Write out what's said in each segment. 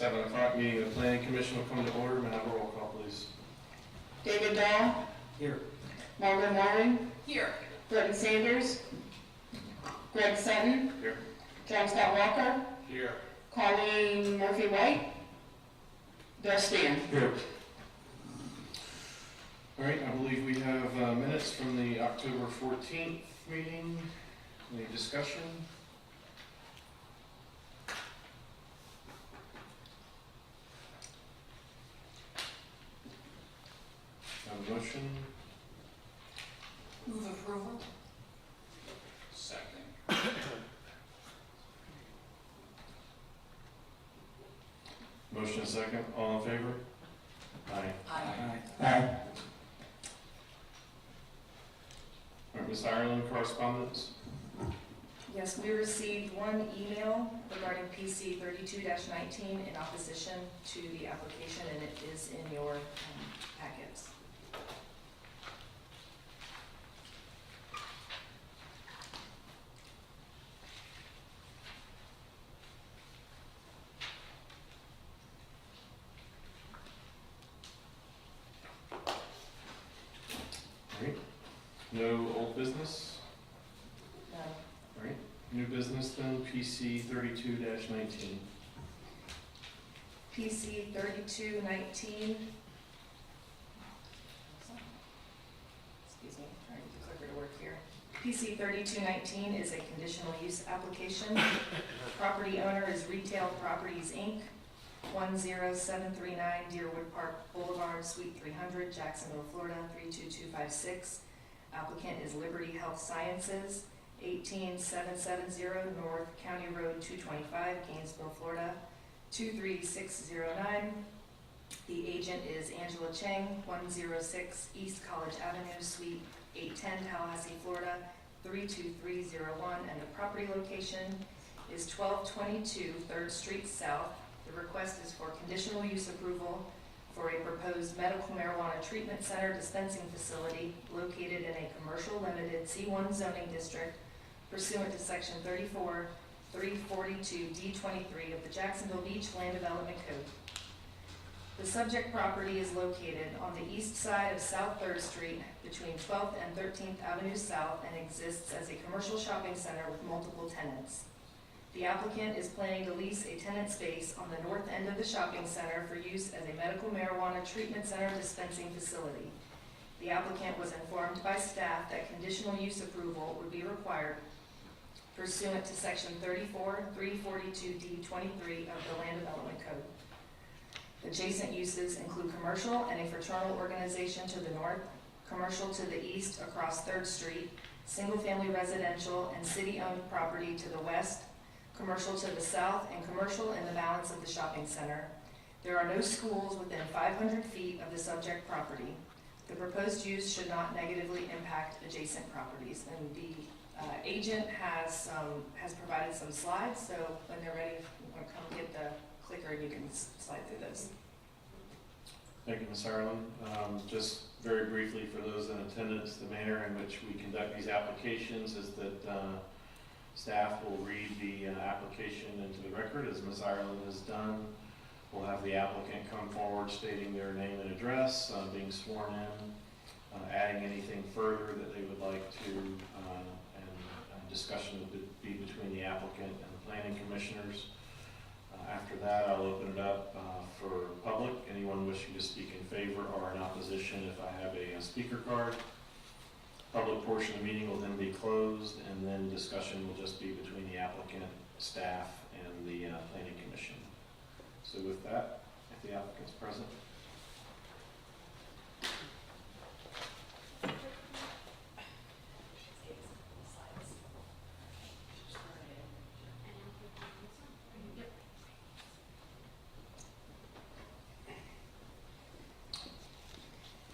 7 o'clock meeting of the Planning Commission will come to order. May I have a roll call, please? David Dahl. Here. Margaret Waring. Here. Burton Sanders. Greg Sutton. Here. John Scott Walker. Here. Colleen Murphy White. Bill Stan. Here. All right, I believe we have minutes from the October 14th meeting. Any discussion? Have a motion? Move approval. Second. Motion second. All in favor? Aye. Aye. All right, Ms. Ireland, correspondence? Yes, we received one email regarding PC 32-19 in opposition to the application, and it is in your packets. All right. No old business? No. All right. New business then, PC 32-19. PC 32-19. Excuse me, trying to get the clicker to work here. PC 32-19 is a conditional use application. Property owner is Retail Properties, Inc., 10739 Deerwood Park Boulevard, Suite 300, Jacksonville, Florida, 32256. Applicant is Liberty Health Sciences, 18770 North County Road 225, Gainesville, Florida, 23609. The agent is Angela Cheng, 106 East College Avenue, Suite 810, Tallahassee, Florida, 32301, and the property location is 1222 3rd Street South. The request is for conditional use approval for a proposed medical marijuana treatment center dispensing facility located in a commercial limited C1 zoning district pursuant to section 34342D23 of the Jacksonville Beach Land Development Code. The subject property is located on the east side of South 3rd Street between 12th and 13th Avenue South and exists as a commercial shopping center with multiple tenants. The applicant is planning to lease a tenant space on the north end of the shopping center for use as a medical marijuana treatment center dispensing facility. The applicant was informed by staff that conditional use approval would be required pursuant to section 34342D23 of the Land Development Code. Adjacent uses include commercial and a fraternal organization to the north, commercial to the east across 3rd Street, single-family residential and city-owned property to the west, commercial to the south, and commercial in the balance of the shopping center. There are no schools within 500 feet of the subject property. The proposed use should not negatively impact adjacent properties. And the agent has provided some slides, so when they're ready, you want to come get the clicker and you can slide through those. Thank you, Ms. Ireland. Just very briefly for those in attendance, the manner in which we conduct these applications is that staff will read the application into the record as Ms. Ireland has done. We'll have the applicant come forward stating their name and address, being sworn in, adding anything further that they would like to, and discussion would be between the applicant and the planning commissioners. After that, I'll open it up for public. Anyone wishing to speak in favor or in opposition, if I have a speaker card. Public portion of the meeting will then be closed, and then discussion will just be between the applicant, staff, and the planning commission. So with that, if the applicant's present.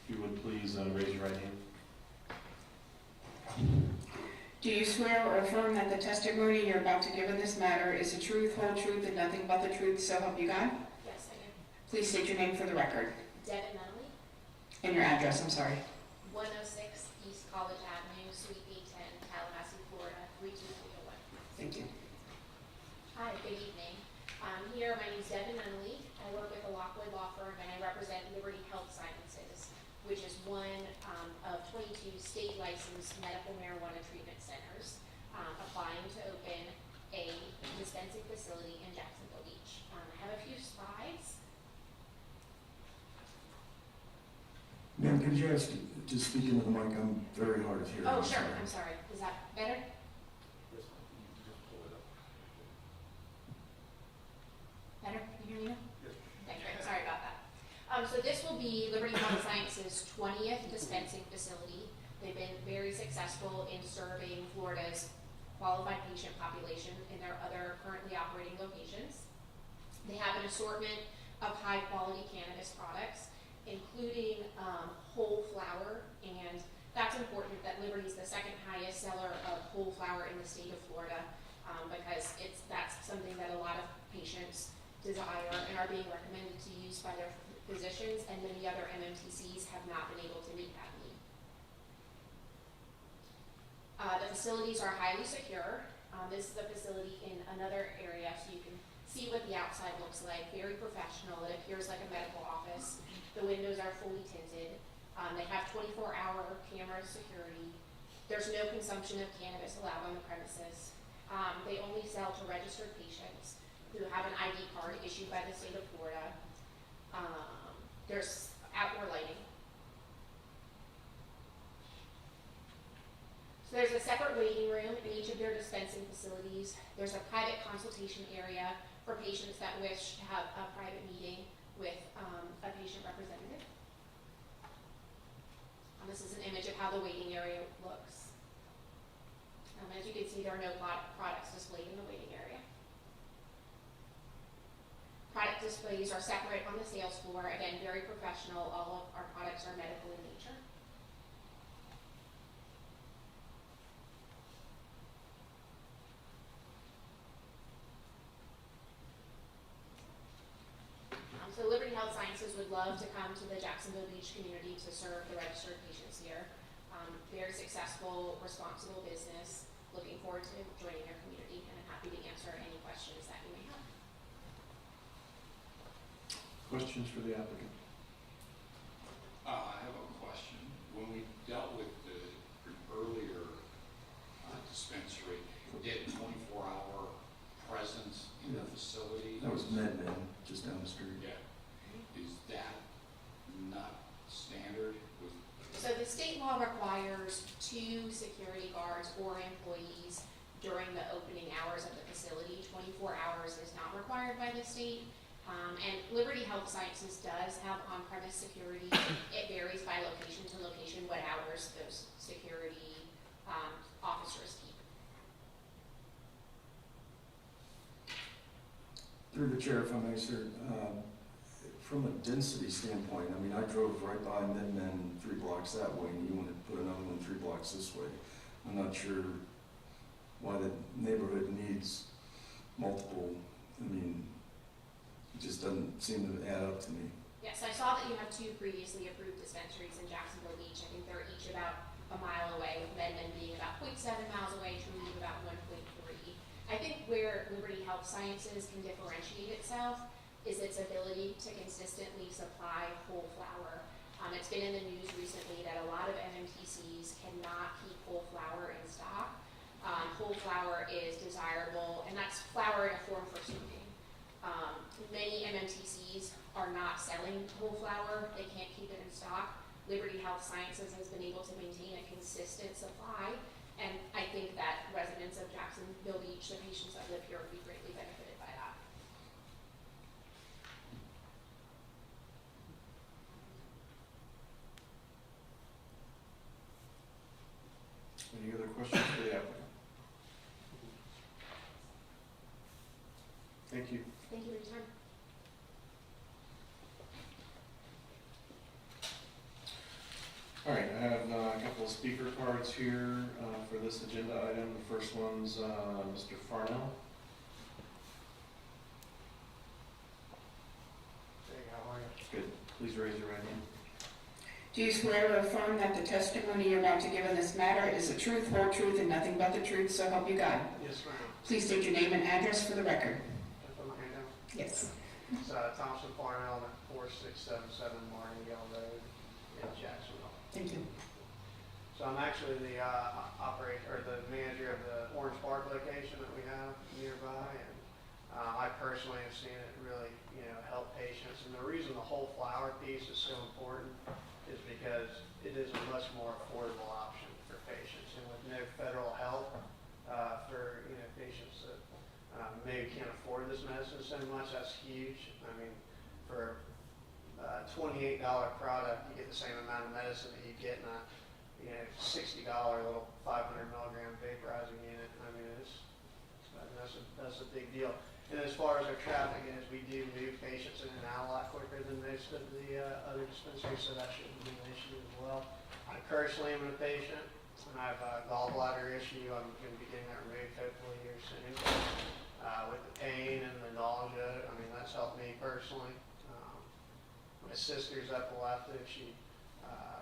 If you would please raise your right hand. Do you swear or affirm that the testimony you're about to give in this matter is the truth, whole truth, and nothing but the truth, so help you God? Yes, I do. Please state your name for the record. Devin Nunnally, And your address, I'm sorry. 106 East College Avenue, Suite 810, Tallahassee, Florida, 32301. Thank you. Hi, good evening. I'm here, my name is Devin Nunnally, state licensed medical marijuana treatment centers, applying to open a dispensing facility in Jacksonville Beach. I have a few slides. Ma'am, could you ask to speak into the mic? I'm very hard of hearing. Oh, sure, I'm sorry. Is that better? Better? Can you hear me now? Okay, great. Sorry about that. So this will be Liberty Health Sciences' 20th dispensing facility. They've been very successful in serving Florida's qualified patient population in their other currently operating locations. They have an assortment of high-quality cannabis products, including whole flower, and that's important that Liberty's the second highest seller of whole flower in the state of Florida, because that's something that a lot of patients desire and are being recommended to use by their physicians, and many other MMTCs have not been able to meet that need. The facilities are highly secure. This is a facility in another area, so you can see what the outside looks like. Very professional. It appears like a medical office. The windows are fully tinted. They have 24-hour camera security. There's no consumption of cannabis allowed on the premises. They only sell to registered patients who have an ID card issued by the state of Florida. There's outdoor lighting. So there's a separate waiting room in each of their dispensing facilities. There's a private consultation area for patients that wish to have a private meeting with a patient representative. This is an image of how the waiting area looks. As you can see, there are no products displayed in the waiting area. Product displays are separate on the sales floor. Again, very professional. All of our products are medical in nature. So Liberty Health Sciences would love to come to the Jacksonville Beach community to serve the registered patients here. Very successful, responsible business. Looking forward to joining your community, and I'm happy to answer any questions that you may have. Questions for the applicant? I have a question. When we dealt with the earlier dispensary, it did 24-hour presence in the facility. That was MedMen, just down the street. Yeah. Is that not standard? So the state law requires 2 security guards or employees during the opening hours of the facility. 24 hours is not required by the state. And Liberty Health Sciences does have on-premise security. It varies by location to location what hours those security officers keep. Through the chair, if I may, sir, from a density standpoint, I mean, I drove right by MedMen 3 blocks that way, and you want to put another one 3 blocks this way. I'm not sure why the neighborhood needs multiple. I mean, it just doesn't seem to add up to me. Yes, I saw that you have 2 previously approved dispensaries in Jacksonville Beach. I think they're each about a mile away, with MedMen being about 0.7 miles away, Trulieve about 1.3. I think where Liberty Health Sciences can differentiate itself is its ability to consistently supply whole flower. It's been in the news recently that a lot of MMTCs cannot keep whole flower in stock. Whole flower is desirable, and that's flower in a form for smoking. Many MMTCs are not selling whole flower. They can't keep it in stock. Liberty Health Sciences has been able to maintain a consistent supply, and I think that residents of Jacksonville Beach, the patients that live here, would be greatly benefited by that. Any other questions for the applicant? Thank you. Thank you for your time. All right, I have a couple of speaker cards here for this agenda item. The first one's Mr. Farnell. Hey, how are you? Good. Please raise your right hand. Do you swear or affirm that the testimony you're about to give in this matter is the truth, whole truth, and nothing but the truth, so help you God? Yes, ma'am. Please state your name and address for the record. Can I put my hand down? Yes. It's Thompson Farnell at 4677 Martingale Road in Jacksonville. Thank you. So I'm actually the operator, or the manager of the Orange Park location that we have nearby, and I personally have seen it really, help patients. And the reason the whole flower piece is so important is because it is a much more affordable option for patients. And with no federal help for, patients that maybe can't afford this medicine so much, that's huge. I mean, for a $28 product, you get the same amount of medicine that you get in a $60 little 500 milligram vaporizing unit. I mean, that's a big deal. And as far as our traffic is, we do move patients in and out a lot quicker than most of the other dispensaries, so that shouldn't be an issue as well. I personally am a patient, and I have a gallbladder issue. I'm going to be getting that removed hopefully here soon. With the pain and the nausea, I mean, that's helped me personally. My sister's epileptic. She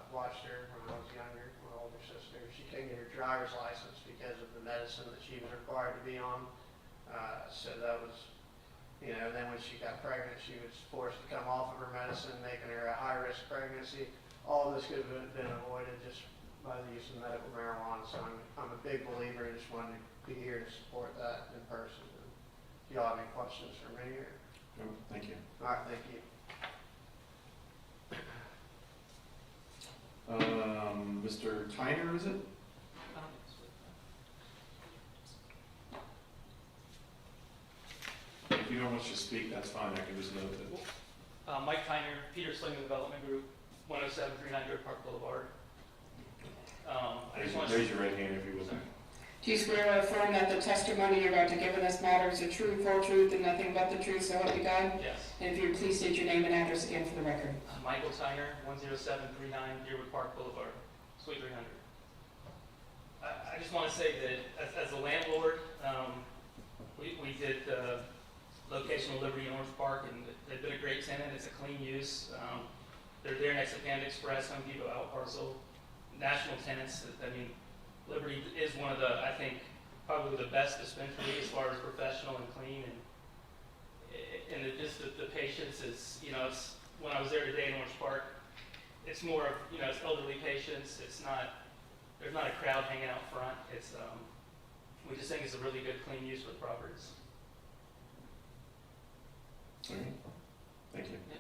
watched her when I was younger, my older sister. She couldn't get her driver's license because of the medicine that she was required to be on. So that was, then when she got pregnant, she was forced to come off of her medicine, making her a high-risk pregnancy. All of this could have been avoided just by the use of medical marijuana. So I'm a big believer and just wanted to be here to support that in person. And if y'all have any questions for me? No, thank you. All right, thank you. Mr. Tyner, is it? If you don't wish to speak, that's fine, I can just note that. Mike Tyner, Peter Slingman Development Group, 10739 Deer Park Boulevard. I just want to... Raise your right hand if you would. Do you swear or affirm that the testimony you're about to give in this matter is the truth, whole truth, and nothing but the truth, so help you God? Yes. And if you would please state your name and address again for the record. Michael Tyner, 10739 Deerwood Park Boulevard, Suite 300. I just want to say that as a landlord, we did locational Liberty in Orange Park, and they've been a great tenant. It's a clean use. They're there next to Panda Express, Home Depot, Out Parcel, national tenants. I mean, Liberty is one of the, I think, probably the best dispensary as far as professional and clean, and the patients is, it's, when I was there today in Orange Park, it's more of, it's elderly patients. It's not, there's not a crowd hanging out front. It's, we just think it's a really good, clean use for the properties. Okay, thank you. Yeah.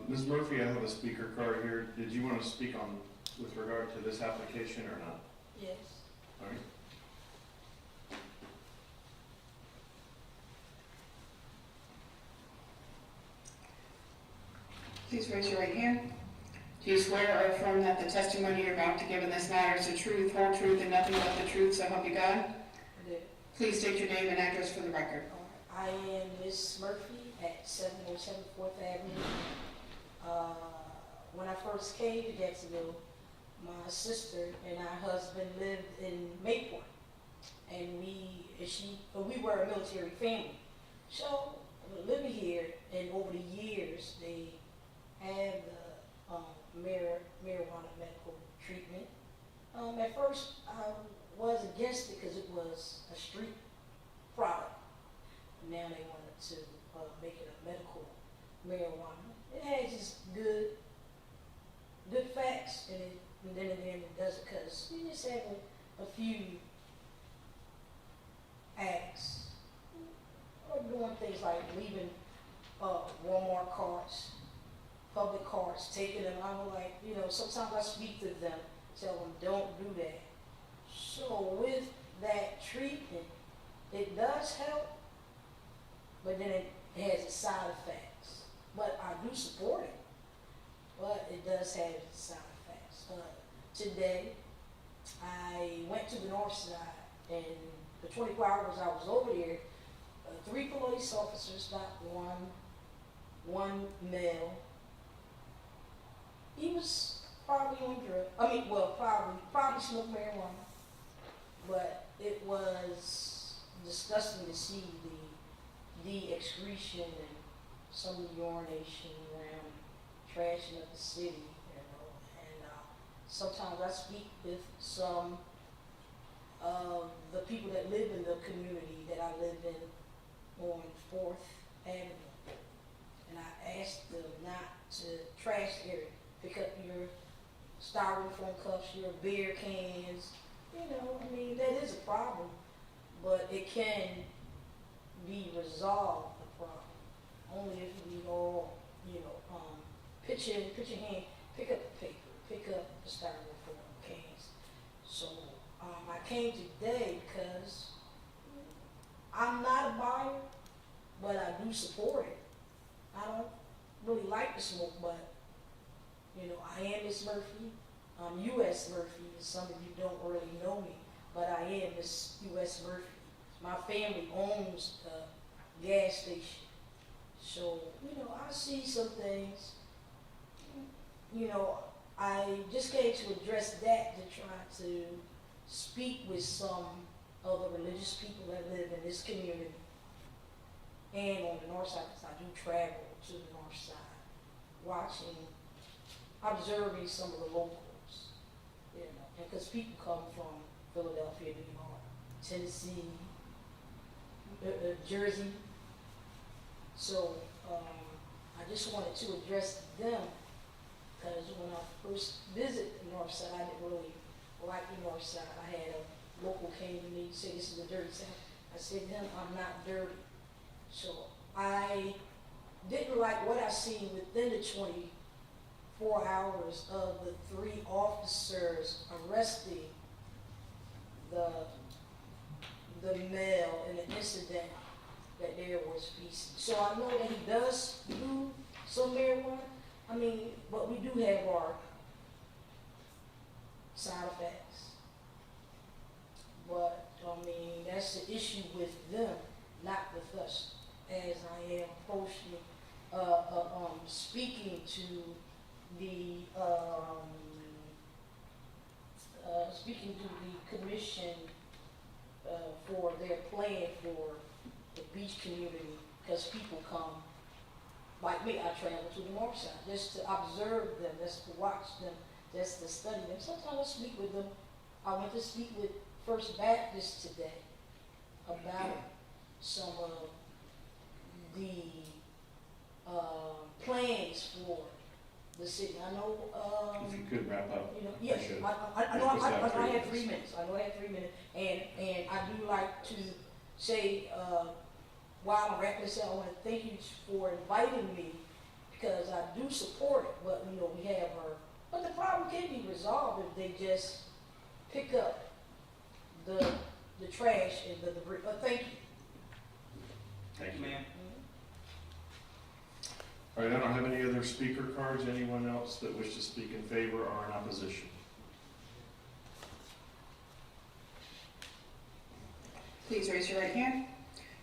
Ms. Murphy, I have a speaker card here. Did you want to speak on, with regard to this application or not? Yes. All right. Please raise your right hand. Do you swear or affirm that the testimony you're about to give in this matter is the truth, whole truth, and nothing but the truth, so help you God? I do. Please state your name and address for the record. I am Miss Murphy at 707 4th Avenue. When I first came to Jacksonville, my sister and our husband lived in Mayport, and we were a military family. So living here, and over the years, they had the marijuana medical treatment. At first, I was against it because it was a street product. Now they wanted to make it a medical marijuana. It has just good facts in it, and then again it doesn't, because you just have a few acts or doing things like leaving Walmart carts, public carts, taking them. I'm like, sometimes I speak to them, tell them don't do that. So with that treatment, it does help, but then it has its side effects. But I do support it, but it does have its side effects. Today, I went to the north side, and the 24 hours I was over there, 3 police officers stopped one male. He was probably on drugs. Probably smoked marijuana. But it was disgusting to see the excretion and some urination around, trashing up the city, and sometimes I speak with some of the people that live in the community that I live in on 4th Avenue. And I asked them not to trash the area, pick up your styrofoam cups, your beer cans, you know, I mean, that is a problem, but it can be resolved, the problem, only if we all, you know, pitch your hand, pick up the paper, pick up the styrofoam cans. So, I came today because I'm not a buyer, but I do support it. I don't really like the smoke, but, you know, I am Miss Murphy. I'm U.S. Murphy, and some of you don't really know me, but I am Miss U.S. Murphy. My family owns a gas station. So, you know, I see some things. You know, I just came to address that to try to speak with some of the religious people that live in this community and on the north side, because I do travel to the north side, observing some of the locals, you know, and because people come from Philadelphia, New York, Tennessee, Jersey. So I just wanted to address them, because when I first visited the north side, I didn't really like the north side. I had a local came to me and said, this is the dirty side. I said to him, I'm not dirty. So I didn't like what I seen within the 24 hours of the 3 officers arresting the male in the incident that there was feces. So I know that he does do some marijuana. I mean, but we do have our side effects. But I mean, that's the issue with them, not with us. As I am approaching, speaking to the commission for their plan for the beach community, because people come, like me, I travel to the north side just to observe them, just to watch them, just to study them. Sometimes I speak with them. I went to speak with First Baptist today about some of the plans for the city. I know. If you could wrap up. You know, yes, I should. I know. I have 3 minutes. I know I have 3 minutes, and I do like to say while I'm wrapping this up, I want to thank you for inviting me, because I do support it. But you know, we have but the problem can be resolved if they just pick up the trash and the debris. But thank you. Thank you. Ma'am. All right, I don't have any other speaker cards. Anyone else that wish to speak in favor or in opposition? Please raise your right hand.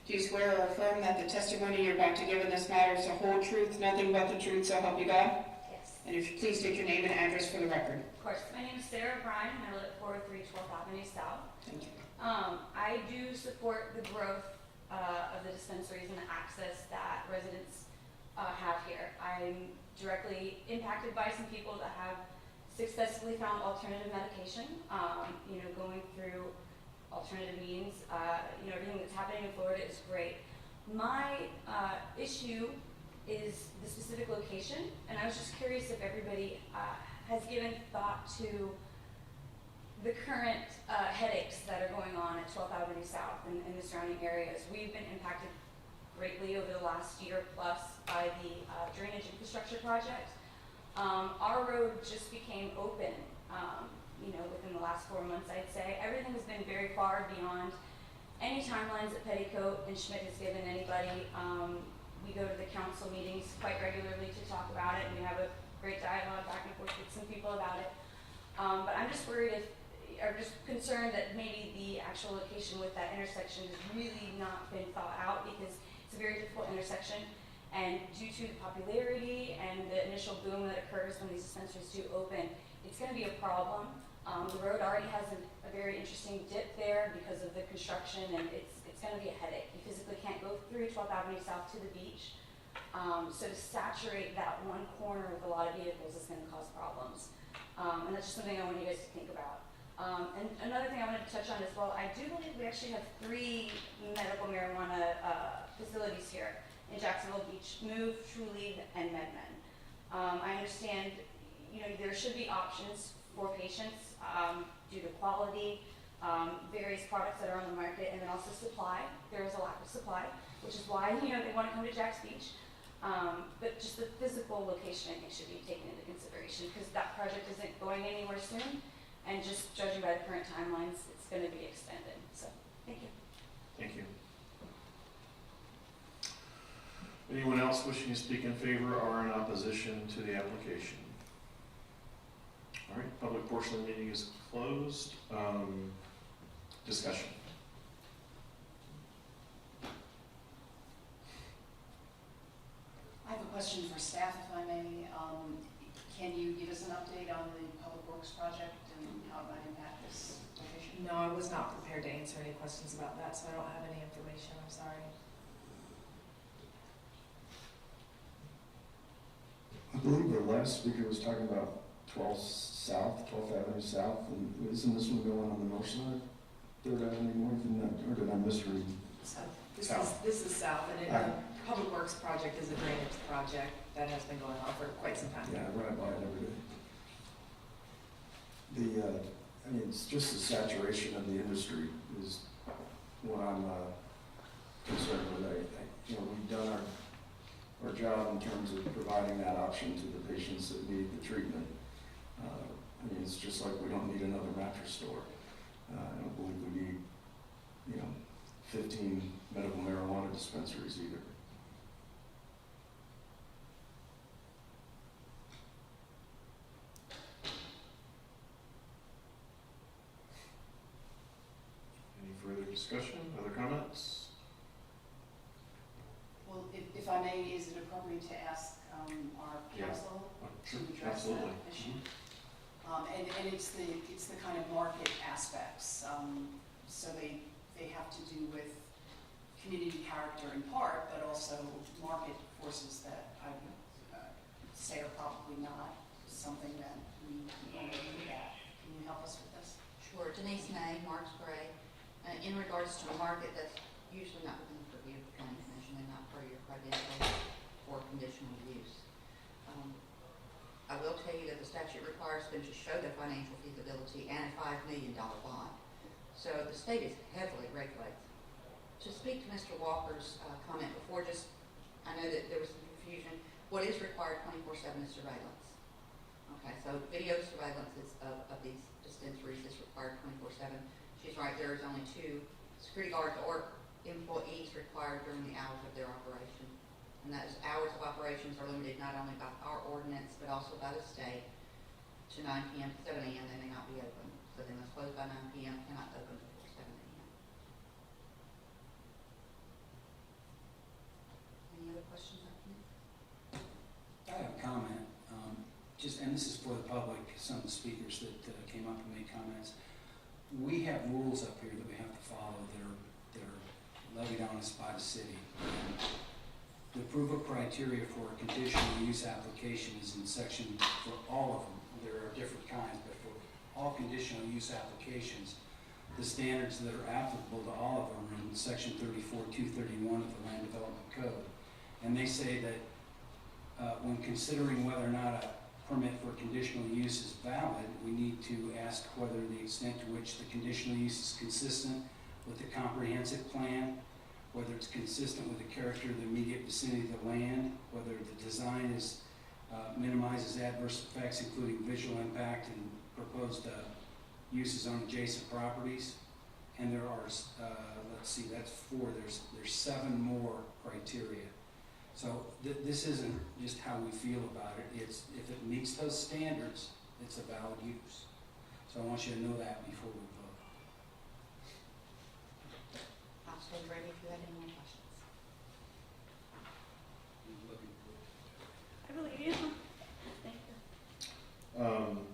Do you swear or affirm that the testimony you're about to give in this matter is the whole truth, nothing but the truth, so help you God? Yes. And if you please state your name and address for the record. Of course. My name is Sarah Bryan, and I live at 403 12th Avenue South. Thank you. I do support the growth of the dispensaries and the access that residents have here. I'm directly impacted by some people that have successfully found alternative medication, you know, going through alternative means. You know, everything that's happening in Florida is great. My issue is the specific location, and I was just curious if everybody has given thought to the current headaches that are going on at 12th Avenue South and the surrounding areas. We've been impacted greatly over the last year plus by the drainage infrastructure project. Our road just became open, you know, within the last 4 months, I'd say. Everything has been very far beyond any timelines that Petticoat and Schmidt has given anybody. We go to the council meetings quite regularly to talk about it, and we have a great dialogue back and forth with some people about it. But I'm just worried or just concerned that maybe the actual location with that intersection has really not been thought out, because it's a very difficult intersection, and due to the popularity and the initial boom that occurs when these dispensaries do open, it's going to be a problem. The road already has a very interesting dip there because of the construction, and it's going to be a headache. You physically can't go through 12th Avenue South to the beach. So to saturate that one corner with a lot of vehicles is going to cause problems. And that's just something I want you guys to think about. And another thing I wanted to touch on as well, I do believe we actually have 3 medical marijuana facilities here in Jacksonville Beach, Move, Trulieve, and MedMen. I understand, there should be options for patients due to quality, various products that are on the market, and then also supply. There is a lack of supply, which is why, they want to come to Jack's Beach. But just the physical location, I think, should be taken into consideration, because that project isn't going anywhere soon, and just judging by the current timelines, it's going to be extended. So, thank you. Thank you. Anyone else wishing to speak in favor or in opposition to the application? All right, public portion of the meeting is closed. Discussion. I have a question for staff, if I may. Can you give us an update on the Public Works project and how it might impact this location? No, I was not prepared to answer any questions about that, so I don't have any information. I'm sorry. I believe the last speaker was talking about 12th Avenue South, and isn't this one going on the north side? 3rd Avenue North, or did I misread? So South. this is south, and the Public Works project is a drainage project that has been going on for quite some time. Yeah, I ride by it every day. It's just the saturation of the industry is what I'm concerned with. We've done our job in terms of providing that option to the patients that need the treatment. It's just like we don't need another mattress store. I don't believe we need, 15 medical marijuana dispensaries either. Any further discussion, other comments? Well, if I may, is it appropriate to ask our Yeah. council Sure, to address absolutely. that issue? And it's the kind of market aspects, so they have to do with community character in part, but also market forces that I would say are probably not something that we want to look at. Can you help us with this? Sure, Denise May, Marks Gray. In regards to the market, that's usually not within the purview of the planning commission and not per your credentials for conditional use. I will tell you that the statute requires them to show their financial feasibility and a $5 million bond. So the state is heavily regulated. To speak to Mr. Walker's comment before, I know that there was some confusion. What is required 24/7 is surveillance. Okay, so video surveillance of these dispensaries is required 24/7. She's right, there is only 2 security guards or employees required during the hours of their operation. And those hours of operations are limited not only by our ordinance, but also by the state to 9 p.m. to 7 a.m. They may not be open. So they must close by 9 p.m., cannot open before 7 a.m. Any other questions? I have a comment, and this is for the public, some of the speakers that came up and made comments. We have rules up here that we have to follow that are levied on us by the city. And the approval criteria for a conditional use application is in section, for all of them, there are different kinds, but for all conditional use applications, the standards that are applicable to all of them are in section 34-231 of the Land Development Code. And they say that when considering whether or not a permit for conditional use is valid, we need to ask whether the extent to which the conditional use is consistent with the comprehensive plan, whether it's consistent with the character of the immediate vicinity of the land, whether the design minimizes adverse effects, including visual impact and proposed uses on adjacent properties. And there are, let's see, that's 4. There's 7 more criteria. So this isn't just how we feel about it. It's if it meets those standards, it's a valid use. So I want you to know that before we vote. I'll stand ready if you have any more questions. I believe you. Thank you.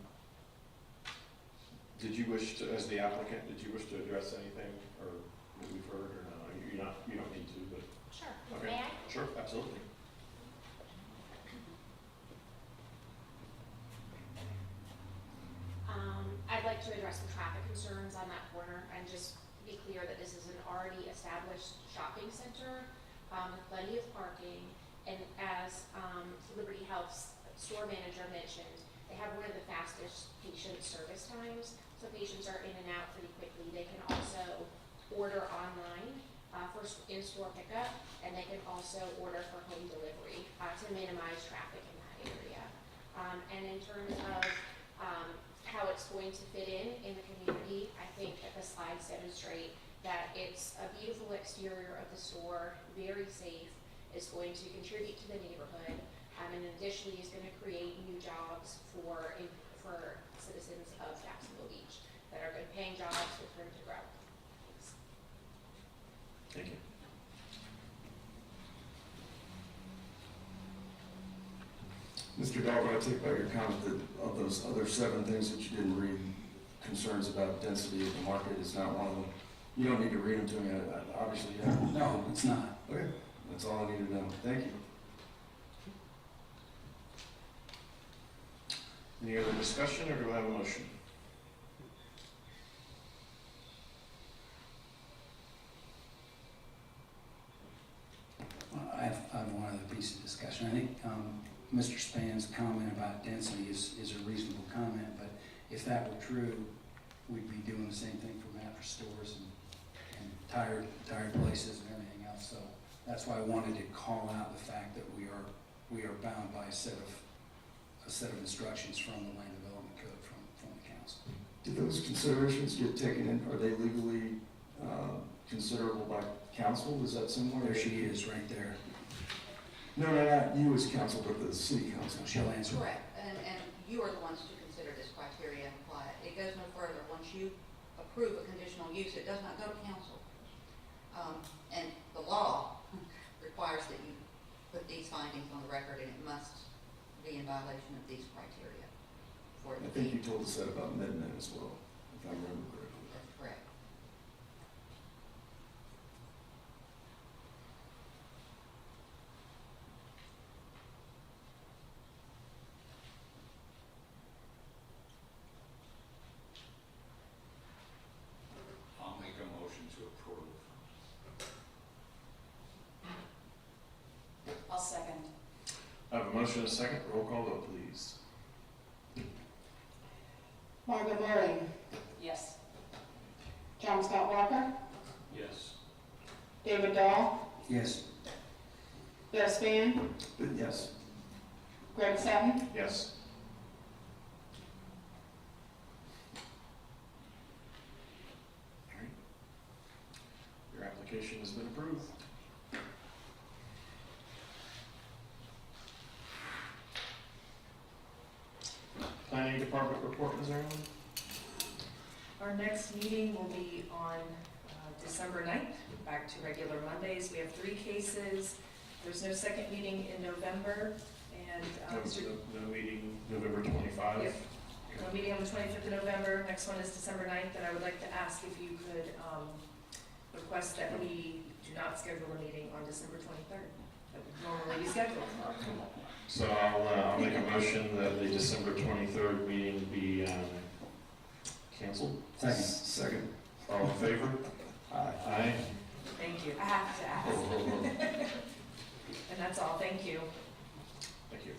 Did you wish to, as the applicant, did you wish to address anything or move forward or no? You don't need to, but. Sure. Okay. May I? Sure, absolutely. I'd like to address the traffic concerns on that corner and just be clear that this is an already established shopping center with plenty of parking, and as, Liberty Health's store manager mentioned, they have one of the fastest patient service times, so patients are in and out pretty quickly. They can also order online, for in-store pickup, and they can also order for home delivery, to minimize traffic in that area. And in terms of, how it's going to fit in the community, I think that the slides demonstrate that it's a beautiful exterior of the store, very safe, is going to contribute to the neighborhood, and additionally is gonna create new jobs for citizens of Jacksonville Beach that are good paying jobs with room to grow. Thank you. Mr. Dog, I take by your comment that of those other 7 things that you didn't read, concerns about density of the market is not one of them. You don't need to read them to me, obviously, yeah. No, it's not. Okay, that's all I need to know. Thank you. Any other discussion, or do I have a motion? I have one other piece of discussion. I think Mr. Span's comment about density is a reasonable comment, but if that were true, we'd be doing the same thing for mattress stores and tire places and everything else. So that's why I wanted to call out the fact that we are bound by a set of instructions from the Land Development Code from the council. Did those considerations get taken in, are they legally considerable by council? Is that somewhere? There she is, right there. No, not you as council, but the city council. She'll answer. Correct, and you are the ones to consider this criteria and apply it. It goes no further. Once you approve a conditional use, it does not go to council. And the law requires that you put these findings on the record, and it must be in violation of these criteria for it I to think be. you told us that about MedMen as well, if I remember correctly. That's correct. I'll make a motion to approve. I'll second. I have a motion and a second. Roll call vote, please. Margaret Marling, Yes. John Scott Walker, Yes. David Dahl, Yes. Bear Span, But yes, Greg Seven, Yes. All right. Your application has been approved. Planning Department report, Ms. Early? Our next meeting will be on December 9th, back to regular Mondays. We have 3 cases. There's no second meeting in November, and Mr. No meeting November 25? Yep. No meeting on the 25th of November. Next one is December 9th, and I would like to ask if you could request that we do not schedule a meeting on December 23rd. That would normally be scheduled. So I'll make a motion that the December 23rd meeting be canceled. second. All in favor? Aye. Aye. Thank you. I have to ask. Oh, oh, oh. And that's all. Thank you. Thank you.